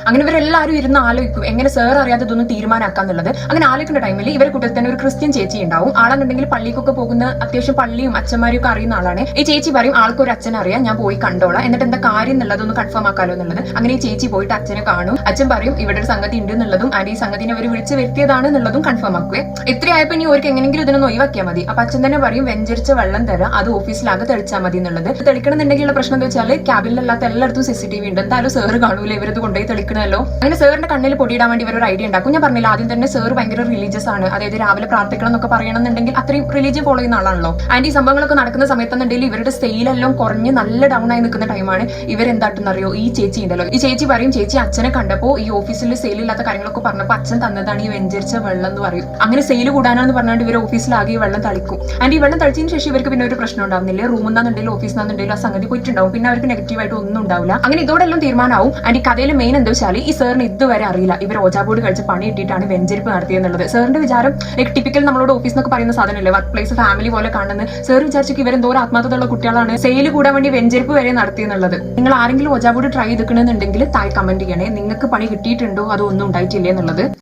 അങ്ങനെ ഇവരെല്ലാവരും ഇരുന്ന് ആലോചിക്കും എങ്ങനെ സാർ അറിയാതെ ഇതൊന്നും തീരുമാനമാക്കാന്നുള്ളത്. അങ്ങനെ ആലോചിക്കുന്ന ടൈമിൽ ഇവരെ കൂട്ടത്തിൽ തന്നെ ഒരു ക്രിസ്ത്യൻ ചേച്ചി ഉണ്ടാവും. ആളെന്നുണ്ടെങ്കിൽ പള്ളിക്കൊക്കെ പോകുന്ന അത്യാവശ്യം പള്ളിയും അച്ഛന്മാരും ഒക്കെ അറിയുന്ന ആളാണ്. ഈ ചേച്ചി പറയും ആൾക്കൊരു അച്ഛനെ അറിയാം, ഞാൻ പോയി കണ്ടോളാം, എന്നിട്ട് എന്താ കാര്യം എന്നുള്ളതൊന്ന് കൺഫേം ആക്കാലോ എന്നുള്ളത്. അങ്ങനെ ഈ ചേച്ചി പോയിട്ട് അച്ഛനെ കാണും. അച്ഛൻ പറയും ഇവിടെ ഒരു സംഗതി ഉണ്ട് എന്നുള്ളതും ആൻഡ് ഈ സംഗതിനെ അവർ വിളിച്ച് വരുത്തിയതാണ് എന്നുള്ളതും കൺഫേം ആക്കുക. ഇത്രയായപ്പോ ഇനി അവർക്ക് എങ്ങനെയെങ്കിലും ഇതിനൊന്ന് ഒഴിവാക്കിയാൽ മതി. അപ്പൊ അച്ഛൻ തന്നെ പറയും വെഞ്ചരിച്ച വെള്ളം തരാം, അത് ഓഫീസിലാകെ തെളിച്ചാൽ മതി എന്നുള്ളത്. തെളിക്കണമെന്നുണ്ടെങ്കിലുള്ള പ്രശ്നം എന്താ വെച്ചാൽ ക്യാബിനിലല്ലാത്ത എല്ലായിടത്തും CCTV ഉണ്ട്. എന്തായാലും സാറ് കാണൂല, ഇവരത് കൊണ്ടുപോയി തെളിക്കണമല്ലോ. അങ്ങനെ സാറിന്റെ കണ്ണിൽ പൊടിയിടാൻ വേണ്ടി ഇവർ ഒരു ഐഡിയ ഉണ്ടാക്കും. ഞാൻ പറഞ്ഞില്ല ആദ്യം തന്നെ സാർ ഭയങ്കര റിലീജിയസ് ആണ്, അതായത് രാവിലെ പ്രാർത്ഥിക്കണം എന്നൊക്കെ പറയണമെന്നുണ്ടെങ്കിൽ അത്രയും റിലീജിയൻ ഫോളോ ചെയ്യുന്ന ആളാണല്ലോ. ആൻഡ് ഈ സംഭവങ്ങളൊക്കെ നടക്കുന്ന സമയത്തെന്നുണ്ടെങ്കിൽ ഇവരുടെ സെയിലെല്ലാം കുറഞ്ഞ് നല്ല ഡൗൺ ആയി നിൽക്കുന്ന ടൈമാണ്. ഇവരെന്താട്ടെന്നറിയോ, ഈ ചേച്ചി ഉണ്ടല്ലോ, ഈ ചേച്ചി പറയും ചേച്ചി അച്ഛനെ കണ്ടപ്പോ ഈ ഓഫീസിൽ സെയിൽ ഇല്ലാത്ത കാര്യങ്ങളൊക്കെ പറഞ്ഞപ്പോ അച്ഛൻ തന്നതാണ് ഈ വെഞ്ചരിച്ച വെള്ളം എന്ന് പറയും. അങ്ങനെ സെയിൽ കൂടാനാന്ന് പറഞ്ഞാൽ ഇവർ ഓഫീസിലാകെ ഈ വെള്ളം തളിക്കും. ആൻഡ് ഈ വെള്ളം തളിച്ചതിന് ശേഷം ഇവർക്ക് പിന്നെ ഒരു പ്രശ്നം ഉണ്ടാവുന്നില്ല. റൂമിൽ നിന്നുണ്ടെങ്കിലും ഓഫീസിൽ നിന്നുണ്ടെങ്കിലും ആ സംഗതി പോയിട്ടുണ്ടാവും. പിന്നെ അവർക്ക് നെഗറ്റീവായിട്ട് ഒന്നും ഉണ്ടാവില്ല. അങ്ങനെ ഇതോടെല്ലാം തീരുമാനമാവും. ആൻഡ് ഈ കഥയിൽ മെയിൻ എന്താ വെച്ചാൽ ഈ സാറിന് ഇതുവരെ അറിയില്ല ഇവർ ഓജാബോർഡ് കഴിച്ച് പണി ഇട്ടിട്ടാണ് വെഞ്ചരിപ്പ് നടത്തിയെന്നുള്ളത്. സാറിന്റെ വിചാരം ടിപ്പിക്കൽ നമ്മളോട് ഓഫീസ് എന്നൊക്കെ പറയുന്ന സാധനമല്ലേ, വർക്ക് പ്ലേസ് ഫാമിലി പോലെ കാണുന്നത്. സാർ വിചാരിച്ചു ഇവരെന്തോരം ആത്മാർത്ഥതയുള്ള കുട്ടികളാണ് സെയിൽ കൂടാൻ വേണ്ടി വെഞ്ചരിപ്പ് വരെ നടത്തിയെന്നുള്ളത്. നിങ്ങൾ ആരെങ്കിലും ഓജാബോർഡ് ട്രൈ ചെയ്തിട്ടുണ്ടെന്നുണ്ടെങ്കിൽ താഴെ കമന്റ് ചെയ്യണേ, നിങ്ങൾക്ക് പണി കിട്ടിയിട്ടുണ്ടോ അതോ ഒന്നും ഉണ്ടായിട്ടില്ലേ എന്നുള്ളത്.